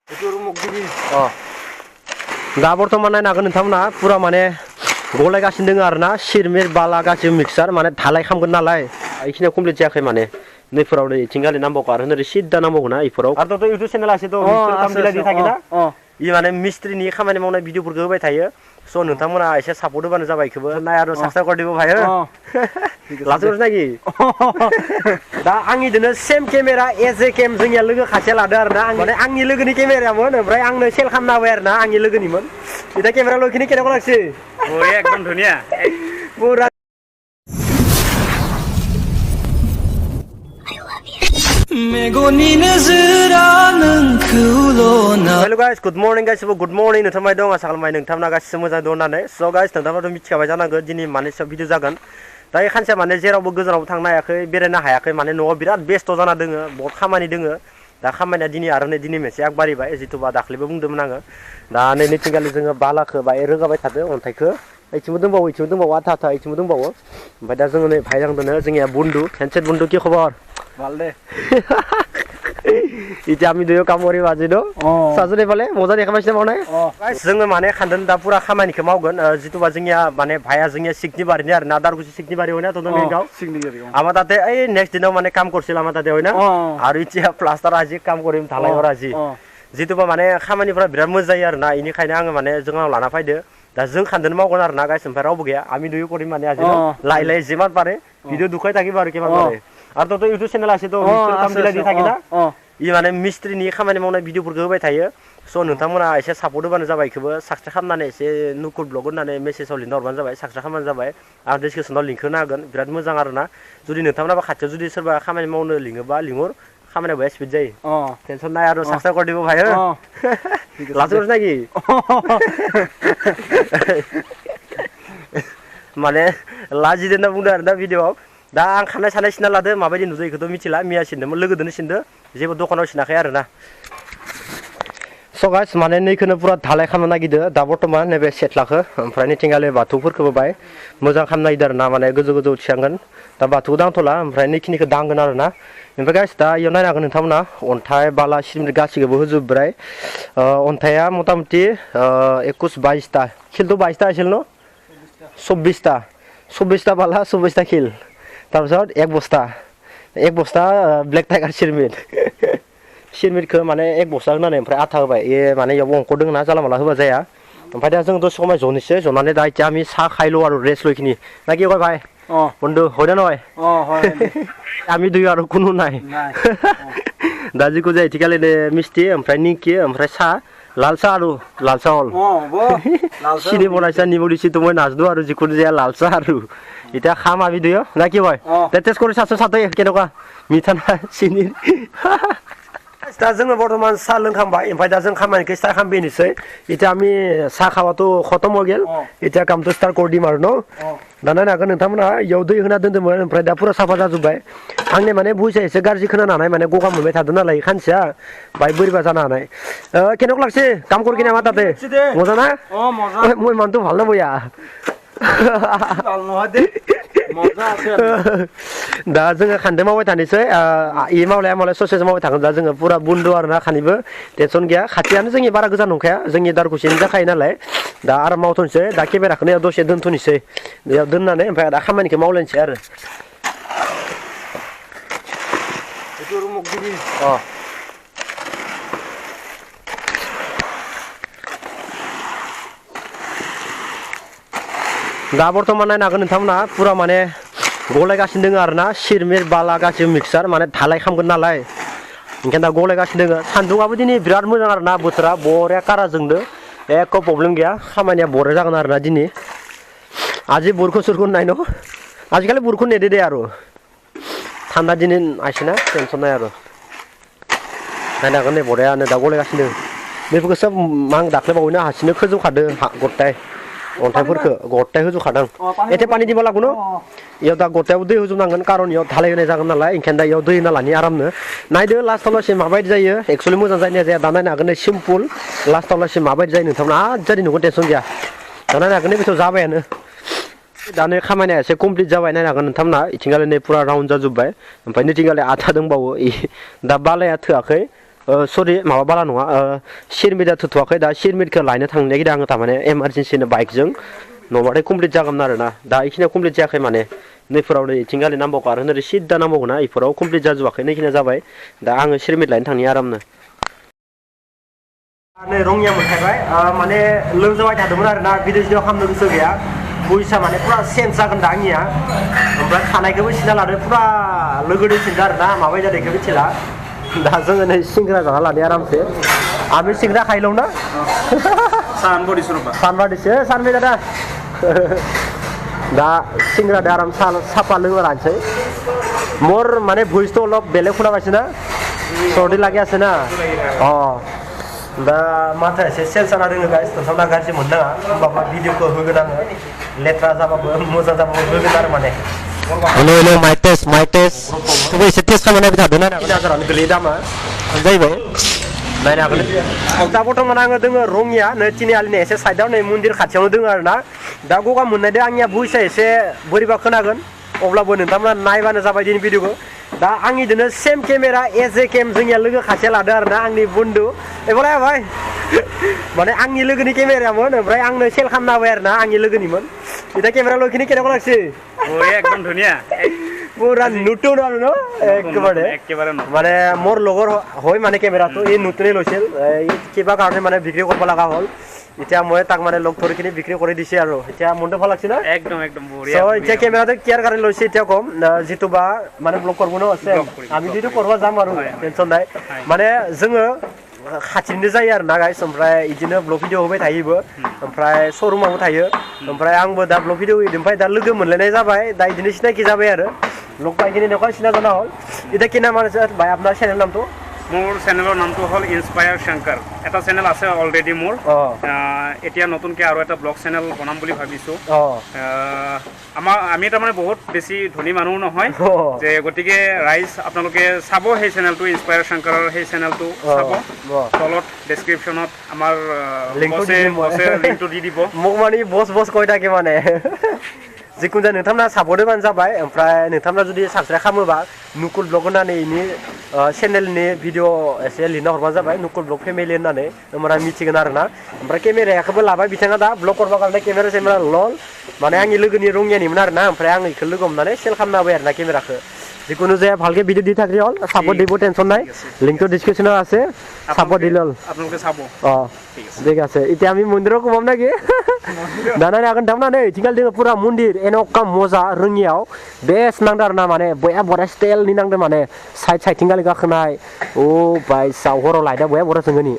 दा बर्थमान नायनो हागोन नोंथांमोना पुरा माने गलायगासिनो दङ आरोना सिरमिर बाला गासिबो मिक्सार माने धालाय खालामगोन नालाय बेखिनियाव कमप्लिट जायाखै माने नैफोराव नै इथिंगालि नांबावगौ आरो ओरै सिद्दा नांबावगौ ना इफोराव आरोथ' इउटुब चेनेल आसे दं मिस्ट्रि थायोना इ माने मिस्ट्रिनि खामानि मावनाय भिडिअफोरखौ होबाय थायो स' नोंथांमोना एसे सापर्ट होबानो जाबाय इखौबो नाय आरो साबस्क्राइब करदिबो भाइ लाजोबो नागि दा आंनिदोनो सेम केमेरा एज ए केम जोंनिया लोगो खासेया लादो आरोना माने आंनि लोगोनि केमेरामोन ओमफ्राय आंनो सेल खालामना होबाय आरोना आंनि लोगोनिमोन इदा केमेरा लखिनि केनेको लागसै बरिया एकदम धुनिया पुरा मेगननि नोजोरा नोंखौल' ना हेलो गाइस गुड मर्निं गाइसबो गुड मर्निं नोंथांमोना दं आसा खालामबाय नोंथांमोना गासिबो मोजां दं होननानै स' गाइस नोंथांमोनाथ' मिथिखाबाय जानांगौ दिनै माने सब भिडिअ जागोन दा खानसे माने जेरावबो गोजानावबो थांनो हायाखै बेरायनो हायाखै माने न'आव बिराद बेस्थ' जाना दोङो बहुत खामानि दोङो दा खामानिया दिनै आरो नै दिनै मोनसे आग बारिबाय जिथुबा दाख्लैबो बुंदोंमोन आङो दा नै नैथिंगालि जोङो बालाखौ बाय रोगाबाय थादो अन्थाइखौ इथिंबो दंबावो आथा आथा इथिंबो दंबावो ओमफ्राय दा जोङो नै भाइ लांदोनो जोंनिया बुन्दु हेन्डसेट बुन्दु কি খবৰ ভাল দে इति आमी दुयो काम करि बाजै दो साजने पाले मजा देखाबायसिना मावनाय गाइस जोङो माने खानदों दा पुरा खामानिखौ मावगोन जितुबा जोंनिया माने भाइया जोंनिया सिकनि बारिनि आरो ना दारगुसि सिकनि बारि होना तो नों गाव सिकनि बारि आमा ताते ए नेक्स्ट दिनाव माने काम करसिल आमा ताते होना आरो इथिया प्लास्टार आजि काम करिम थालाय और आजि जितुबा माने खामानिफोरा बिराद मोजां जायो आरोना इनिखायनो आङो माने जोंनाव लाना फैदो दा जों खानदों मावगोन आरोना गाइस ओमफ्राय रावबो गैया आमी दुयो करिम माने आजि लाई लाई जिमान पारे भिडिअ दुखाय थाखि बार केमान पारे आरोथ' इउटुब चेनेल आसे दं मिस्ट्रि काम बिलायनि थाखिना इ माने मिस्ट्रिनि खामानि मावनाय भिडिअफोरखौ होबाय थायो स' नोंथांमोना एसे सापर्ट होबानो जाबाय इखौबो साबस्क्राइब खालामनानै एसे नुकुर ब्लग होननानै मेसेजाव लिरना हरबानो जाबाय साबस्क्राइब खालामबानो जाबाय आरो डिसक्रिपसनाव लिंक होना होगोन बिराद मोजां आरोना जुदि नोंथांमोनाबो खाथियाव जुदि सोरबा खामानि मावनो लिङोबा लिंहर खामानियाबो स्पिड जायो टेनसन नाय आरो साबस्क्राइब करदिबो भाइ लाजोबो नागि माने लाजिदो होनना बुंदो आरो दा भिडिअआव दा आं खानाय सानाय सिना लादो माबायदि नुदो इखौथ' मिथिला मिया सिनदोंमोन लोगोदोनो सिनदो जेबो दखानाव सिनाखै आरोना स' गाइस माने नैखौनो पुरा धालाय खालामनो नागिरदो दा बर्थमान नैबे सेथ्लाखौ ओमफ्राय नैथिंगालि बाथौफोरखौबो बाय मोजां खालामनो नागिरदो आरोना माने गोजौ गोजौ थिखांगोन दा बाथौखौ दांथ'ला ओमफ्राय नैखिनिखौ दांगोन आरोना ओमफ्राय गाइस दा इयाव नायनो हागोन नोंथांमोना अन्थाइ बाला सिमेन्ट गासिखौबो होजोब्बाय अन्थाइया मथा मथि 21-22टा खिलथ' 22टा आसिल न' 24टा बाला 24टा खिल তাৰপিছত এক বস্তা ব্লেক টাইগাर सिरमिटखौ माने एक बस्ता होनानै ओमफ्राय आथा होबाय ए माने इयाव अंख दङ ना जाला माला होबा जाया ओमफ्राय दा जों दसे समय जनिसै जनानै दा इতিয়া आमी सा खाइलो आरो रेस्ट लयखिनि ना কি কয় ভাই বন্ধু হয় না নয় আমি দুই আৰু কোনো নাই दा जिखौ जाय इथिखालिनो मिस्टि ओमफ्राय निंकि ओमफ्राय सा लाल सा आरो लाल सा हल सिनि बनायसा निबोदिसि তুমি নাজদো আৰু जिखुनु जाया लाल सा आरो এটা খাম আমি দুয়ো না কি হয় তে টেস্ট কৰি চাচোন সাথে কেনেকুৱা মিঠা না सिनि दा जोङो बर्तमान सा लोंखांबाय ओमफ्राय दा जों खामानिखौ स्टार्ट खालामबोनोसै इতিয়া আমি सा खाबाथ' खतम हो गेल इতিয়া कामखौ स्टार्ट कर दिम आरो न दा नायनो हागोन नोंथांमोना इयाव दै होना दोन्दोंमोन ओमफ्राय दा पुरा साफा जाजोब्बाय आंनि माने भुइसा एसे गाज्रि खोनानो हानाय माने गगा मोनबाय थादों नालाय खानसेया बाय बोरैबा जानो हानाय केनेको लागसै काम कर किना मा ताते मजा ना মই মানটো ভাল না বয়া ভাল নহয় দে मजा আছে दा जोङो खानदो मावबाय थानोसै इ मावलाया मावलाय ससेस मावबाय थागोन दा जोङो पुरा बुन्दु आरोना खानिबो टेनसन गैया खाथियानो जोंनि बारा गोजान नंखाया जोंनि दारगुसिनि जाखायो नालाय दा आरो मावथ'नोसै दा केमेराखौनो दसे दोनथ'नोसै बेयाव दोननानै ओमफ्राय दा खामानिखौ मावलायनोसै आरो दा बर्थमान नायनो हागोन नोंथांमोना पुरा माने गलायगासिनो दङ आरोना सिरमिर बाला गासिबो मिक्सार माने धालाय खालामगोन नालाय ओंखायनो दा गलायगासिनो दङ सान्दुंआबो दिनै बिराद मोजां आरोना बोथोरा बरिया कारा जोंदो एख' प्रब्लेम गैया खामानिया बरिया जागोन आरोना दिनै আজি बरखुन सरखुन नायनो आजिखालि बरखुन नेदे दे आरो ঠান্ডা दिन आइसिना टेनसन नाय आरो नायनो हागोन नै बरियानो दा गलायगासिनो बेफोरखौ सब आं दाख्लै बावैनो हासिनो खोजौखादो गथाय अन्थाइफोरखौ गथाय होजोबखादों एथे पानि दिबा लागोन इयाव दा गथायाव दै होजोबनांगोन कारन इयाव धालाय होनाय जागोन नालाय ओंखायनो दा इयाव दै होना लानि आरामनो नायदो लास्टाव लासै माबायदि जायो एक्चुअलि मोजां जानाया जाया दा नायनो हागोन सिम्पोल लास्टाव लासै माबायदि जायो नोंथांमोना आजादि नुगोन टेनसन गैया दा नायनो हागोन बेथ' जाबायानो दानो खामानिया एसे कमप्लिट जाबाय नायनो हागोन नोंथांमोना इथिंगालि नै पुरा राउन्ड जाजोब्बाय ओमफ्राय नैथिंगालि आथा दंबावो दा बालाया थोआखै सरि माबा बाला नङा सिरमिदा थुथ'वाखै दा सिरमिदखौ लायनो थांनो नागिरदों आङो थारमाने एमारजेन्सिनो बाइकजों नङाबाथाय कमप्लिट जागौमोन आरोना दा इखिनिया कमप्लिट जायाखै माने नैफोराव नै इथिंगालि नांबावगौ आरो ओरै सिद्दा नांबावगौ ना इफोराव कमप्लिट जाजोबाखै नैखिनिया जाबाय दा आङो सिरमिद लायनो थांनि आरामनो नै रङिया मोनफैबाय माने लोमजाबाय थादोंमोन आरोना भिडिअ सिडिअ खालामनो गोसो गैया भइसा माने पुरा चेन्ज जागोन दा आंनिया ओमफ्राय खानायखौबो सिना लादो पुरा लोगो दैसिनदो आरोना माबायदि जादों बेखौ मिथिला दा जोङो नै सिंग्रा जाना लादो आरामसे आमी सिंग्रा खाइलौ ना सानबादिसो सानबाय दादा दा सिंग्रा दा आराम साफा लोंना लानोसै मोर माने भइसथ' अलप बेलेग खोनाबायसो ना सर्दि लागि আছে ना दा माथो एसे सेन्स जाना दोङो गाइस नोंथांमोना गाज्रि मोननाङा होमबाबो भिडिअखौ होगोन आङो लेथ्रा जाबाबो मोजां जाबाबो होगोन आरो माने हेलो माइ टेस्ट थेवबो एसे टेस्ट खालामनाय थादों ना 3,000 गोलैयो दामा जाहैबाय नायनो हागोन दा बर्थमान आङो दोङो रङिया नै तिनिआलिनि एसे साइडआव नै मन्दिर खाथियावनो दोङो आरोना दा गगा मोननायदो आंनिया भइसा एसे बोरैबा खोनागोन अब्लाबो नोंथांमोना नायबानो जाबाय दिनै भिडिअखौ दा आंनिदोनो सेम केमेरा एजे केम जोंनिया लोगो खासेया लादो आरोना आंनि बन्धु एबालाय भाई माने आंनि लोगोनि केमेरामोन ओमफ्राय आंनो सेल खालामना होबाय आरोना आंनि लोगोनिमोन इटा केमेरा लखिनि केनेको लागছে একদম ধুনিয়া পুরা নতুন আৰু ন একেবাৰে মানে মোৰ লগৰ হয় মানে কেমেৰাটো এই নতুনে লৈছিল এই কিবা কাৰণে মানে বিক্ৰী কৰিব লগা হ'ল এতিয়া মই তাক মানে লগ ধৰি কিনে বিক্ৰী কৰি দিছে আৰু এতিয়া মনটো ভাল লাগছে না একদম বঢ়িয়া সো এতিয়া কেমেৰাটো কেয়াৰ কাৰণে লৈছে এতিয়া কম যেটো বা মানে ব্লগ কৰিব ন আছে আমি যেটো কৰিব যাম আৰু টেনচন নাই মানে जोङो खाथिनो जायो आरो ना गाइस ओमफ्राय इदिनो ब्लग भिडिअ होबाय थायोबो ओमफ्राय शोरूमावबो थायो ओमफ्राय आंबो दा ब्लग भिडिअ होदों ओमफ्राय दा लोगो मोनलायनाय जाबाय दा इदिनो सिनाखि जाबाय आरो ब्लग बायगिनि नखा सिना जाना हल इदा कि नाम আছে ভাই আপনার চ্যানেল নাম তো মোৰ চেনেলৰ নামটো হ'ল ইনস্পায়াৰ শংকৰ এটা চেনেল আছে অলৰেডি মোৰ এতিয়া নতুনকৈ আৰু এটা ব্লগ চেনেল বনাম বুলি ভাবিছোঁ আমি তাৰমানে বহুত বেছি ধনী মানুহ নহয় যে গতিকে ৰাইজ আপোনালোকে চাব সেই চেনেলটো ইনস্পায়াৰ শংকৰৰ সেই চেনেলটো চাব তলত ডেছক্ৰিপশ্যনত আমাৰ লিংকটো দি দিব মোক মানে বছ কৈ থাকে মানে जिखुनु जाया नोंथांमोना सापर्ट होबानो जाबाय ओमफ्राय नोंथांमोना जुदि साबस्क्राइब खालामोबा नुकुल ब्लग होननानै इनि चेनेलनि भिडिअ एसे लिरना हरबानो जाबाय नुकुल ब्लग फेमिलि होननानै होमबाना मिथिगोन आरोना ओमफ्राय केमेराखौबो लाबाय बिथाङा दा ब्लग करबा कारणे केमेरा लल माने आंनि लोगोनि रङियानिमोन आरोना ओमफ्राय आं इखौ लोगो हमनानै सेल खालामना होबाय आरोना केमेराखौ जिखुनु जाया ভালকে ভিডিও দি থাকি হল সাপোর্ট দিব টেনশন নাই লিংকটো ডেসক্রিপশনত আছে সাপোর্ট দিল আপোনালোকে চাব ঠিক আছে এতিয়া আমি মন্দিৰৰ কমাম নাকি দানানি আগন थांना नै थिंगाल दोङो पुरा मन्दिर एनका मजा रोङियाव बेस्ट नांदो आरोना माने बया बरा स्टाइलनि नांदो माने साइड थिंगाल गाखोनाय ओ भाई सावहराव लायदा बया बरा जोंगोनि